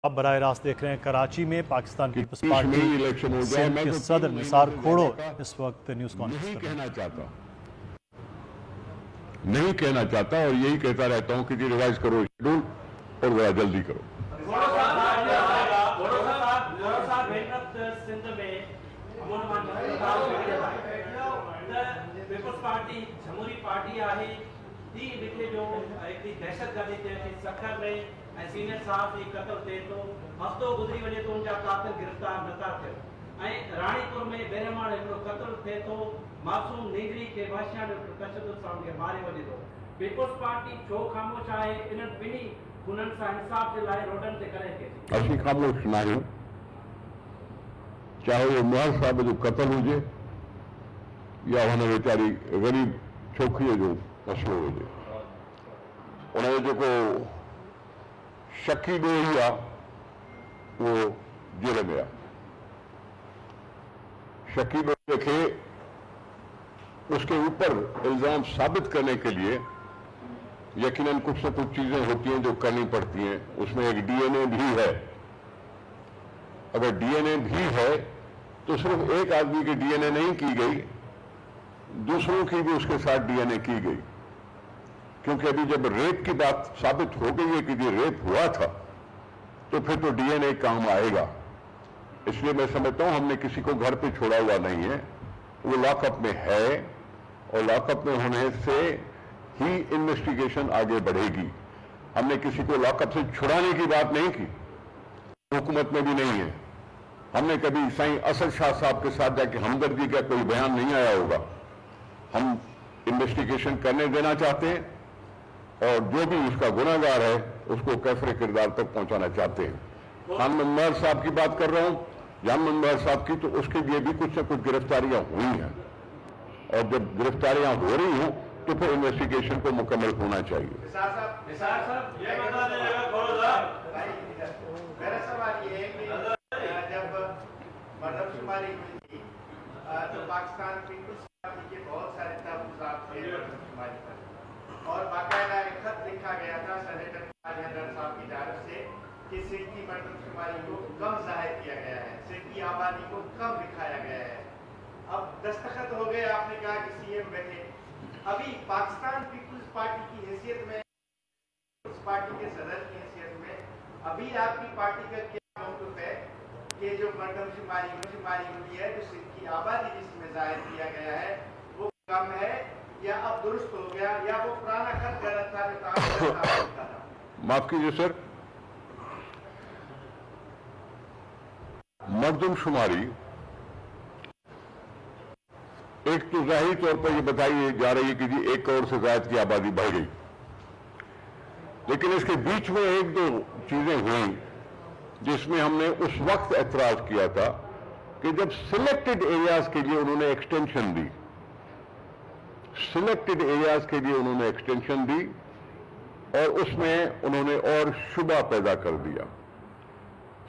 आप बराह रास्त देख रहे हैं कराची में पाकिस्तान पीपल्स पार्टी सिंध के सदर निसार खोड़ो इस वक्त न्यूज कॉन्फ्रेंस नहीं कहना चाहता और यही कहता रहता हूं कि जी रिवाइज करो शेड्यूल और जरा जल्दी करो। पीपल्स पार्टी जमहूरी पार्टी आहे दी विखे जो एक दहशतगर्दी थिए थी सखर में ऐं सीनियर साहब जी कत्ल थिए थो हफ़्तो गुज़री वञे थो उनजा कातिल गिरफ़्तार नथा थियनि ऐं राणीपुर में बेरहमाण हिकिड़ो कत्ल थिए थो मासूम नीगरी खे वहशियात तशद्दुद सां उनखे मारे वञे थो। पीपल्स पार्टी छो ख़ामोश आहे इन्हनि ॿिन्ही हुननि सां इंसाफ़ जे लाइ रोडनि ते करे थिए थी? असीं ख़ामोश न आहियूं, चाहे वो मुहर साहब जो कत्ल हुजे या हुन वीचारी ग़रीब छोकिरीअ जो मसइलो हुजे। उनजो जेको शकी ॾोही आहे वो जेल में आहे। शकी ॾोहे खे उसके ऊपर इल्जाम साबित करने के लिए यकीनन कुछ न कुछ चीजें होती हैं जो करनी पड़ती हैं। उसमें एक डीएनए भी है। अगर डीएनए भी है तो सिर्फ एक आदमी की डीएनए नहीं की गई, दूसरों की भी उसके साथ डीएनए की गई, क्योंकि अभी जब रेप की बात साबित हो गई है कि ये रेप हुआ था तो फिर तो डीएनए काम आएगा। इसलिए मैं समझता हूं हमने किसी को घर पे छोड़ा हुआ नहीं है, वो लॉकअप में है और लॉकअप में होने से ही इन्वेस्टिगेशन आगे बढ़ेगी। हमने किसी को लॉकअप से छुड़ाने की बात नहीं की, हुकूमत में भी नहीं है। हमने कभी साईं असद शाह साहब के साथ जाके हमदर्दी का कोई बयान नहीं आया होगा। हम इन्वेस्टिगेशन करने देना चाहते हैं और जो भी उसका गुनाहगार है उसको कैफरे किरदार तक पहुंचाना चाहते हैं। जान मंदर साहब की बात कर रहा हूं, जान मंदर साहब की, तो उसके लिए भी कुछ न कुछ गिरफ्तारियां हुई हैं और जब गिरफ्तारियां हो रही हों तो फिर इन्वेस्टिगेशन को मुकम्मल होना चाहिए। मेरा सवाल ये है कि जब मर्दमशुमारी हुई थी तो पाकिस्तान पीपल्स पार्टी के बहुत सारे तहफुज़ात थे मर्दमशुमारी पर और बाकायदा एक खत लिखा गया था सेनेटर साहब की जानब से कि सिंध की मर्दमशुमारी को कम जाहिर किया गया है, सिंध की आबादी को कम दिखाया गया है। अब दस्तखत हो गए, आपने कहा कि सीएम बैठे, अभी पाकिस्तान पीपल्स पार्टी की हैसियत में, पीपल्स पार्टी के सदर की हैसियत में अभी आपकी पार्टी का क्या मौक़िफ़ है कि जो मर्दमशुमारी हुई है, जो सिंध की आबादी जिसमें जाहिर किया गया है वो कम है या अब दुरुस्त हो गया या वो पुराना खत गलत था जो था? माफ कीजिए सर, मर्दमशुमारी एक तो जाहिर तौर पर यह बताई जा रही है कि जी 1 करोड़ से ज्यादा की आबादी बढ़ गई, लेकिन इसके बीच में एक दो चीजें हुई जिसमें हमने उस वक्त एतराज किया था कि जब सिलेक्टेड एरियाज के लिए उन्होंने एक्सटेंशन दी, सिलेक्टेड एरियाज के लिए उन्होंने एक्सटेंशन दी और उसमें उन्होंने और शुबा पैदा कर दिया।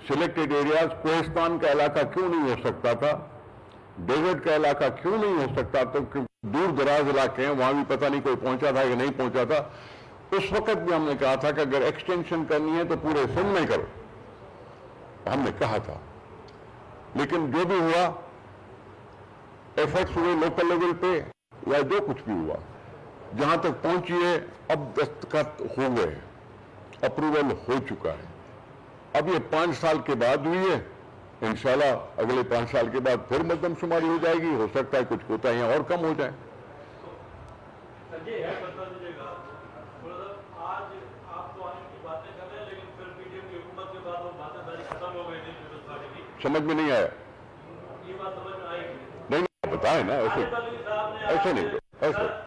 सिलेक्टेड एरियाज कोहिस्तान का इलाका क्यों नहीं हो सकता था, डेजर्ट का इलाका क्यों नहीं हो सकता था, क्योंकि दूर दराज इलाके हैं, वहां भी पता नहीं कोई पहुंचा था या नहीं पहुंचा था। उस वक्त भी हमने कहा था कि अगर एक्सटेंशन करनी है तो पूरे सिंध में करो, हमने कहा था। लेकिन जो भी हुआ, एफर्ट्स हुए लोकल लेवल पे या जो कुछ भी हुआ, जहां तक पहुंची है अब दस्तखत हो गए, अप्रूवल हो चुका है। अब ये 5 साल के बाद हुई है, इंशाल्लाह अगले 5 साल के बाद फिर मर्दमशुमारी हो जाएगी। हो सकता है कुछ कोताहियां और कम हो जाए। समझ में नहीं आया? नहीं बताए ना, ऐसे नहीं, ऐसे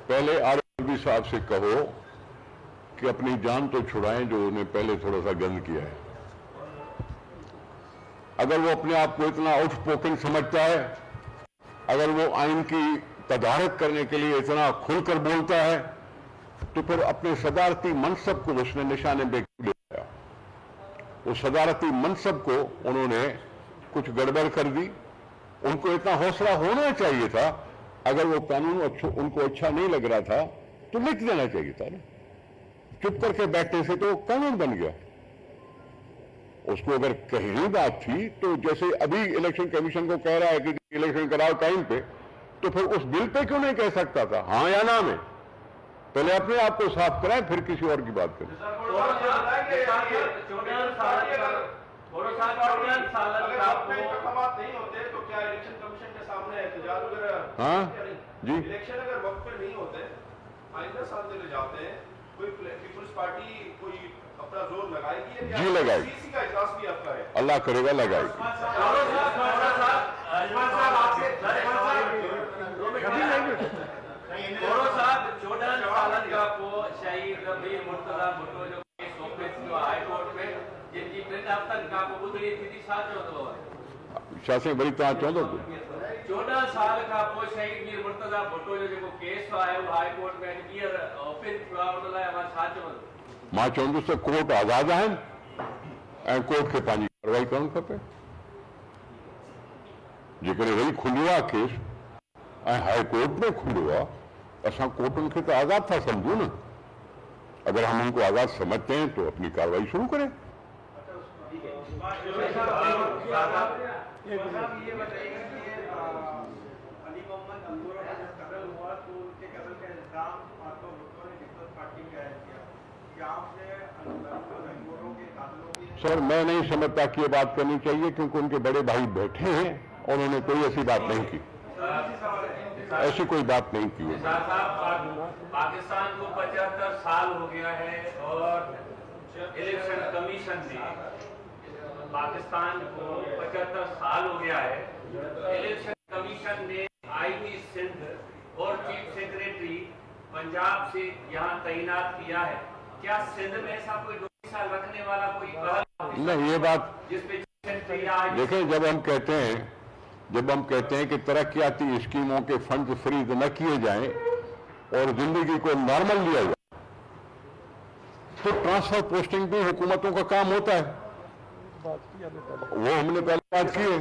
पहले आरबी साहब से कहो कि अपनी जान तो छुड़ाएं जो उन्हें पहले थोड़ा सा गंद किया है। अगर वो अपने आप को इतना आउटस्पोकन समझता है, अगर वो आइन की तदारक करने के लिए इतना खुलकर बोलता है, तो फिर अपने सदारती मनसब को उसने निशाने पे उस सदारती मनसब को उन्होंने कुछ गड़बड़ कर दी। उनको इतना हौसला होना चाहिए था, अगर वो कानून उनको अच्छा नहीं लग रहा था तो लिख देना चाहिए था ना। चुप करके बैठने से तो कानून बन गया। उसको अगर कही बात थी तो जैसे अभी इलेक्शन कमीशन को कह रहा है कि इलेक्शन कराओ टाइम पे, तो फिर उस बिल पे क्यों नहीं कह सकता था हाँ या ना में? पहले अपने आप को साफ कराए, फिर किसी और की बात करें। हाँ जी, इलेक्शन अगर वक्त पर नहीं होते, आइंदा साल चले जाते हैं, कोई पीपुल्स पार्टी कोई अपना जोर लगाएगी जी लगाएगी। सीसी का इजलास भी आपका है, अल्लाह करेगा लगाएगी। शासन बड़ी तरह चौंधो 14 साल का पोइ शहीद मीर मुर्तज़ा भुट्टो जो जेको केस आयो हाई कोर्ट में हींअर ओपन थियो आहे, उन लाइ मां छा चवंदुसि? मां चवंदुसि त कोर्ट आज़ाद आहिनि ऐं कोर्ट खे पंहिंजी कार्रवाई करणु खपे। जेकॾहिं वरी खुलियो आहे केस ऐं हाई कोर्ट में खुलियो आहे, असां कोर्टुनि खे त आज़ाद था समझूं न। अगर हम उनको आज़ाद समझते हैं तो अपनी कार्रवाई शुरू करें। अली मोहम्मद अंगूरों का जब कत्ल हुआ तो उनके कत्ल का इल्जाम आपको भुट्टो ने पीपल्स पार्टी में आया किया। क्या आपने अंगूरों के कातलों की? सर मैं नहीं समझता कि ये बात करनी चाहिए, क्योंकि उनके बड़े भाई बैठे हैं और उन्होंने कोई ऐसी बात नहीं की, ऐसी कोई बात नहीं की। पाकिस्तान को 75 साल हो गया है और इलेक्शन कमीशन ने पाकिस्तान को 75 साल हो गया है, इलेक्शन कमीशन ने आईजी सिंध और चीफ सेक्रेटरी पंजाब से यहाँ तैनात किया है। क्या सिंध में ऐसा कोई 2 साल रखने वाला कोई पहल नहीं? ये बात जिसपे देखें, जब हम कहते हैं कि तरक्याती स्कीमों के फंड फ्रीज न किए जाएं और जिंदगी को नॉर्मल लिया जाए, तो ट्रांसफर पोस्टिंग भी हुकूमतों का काम होता है। वो हमने पहले बात की है।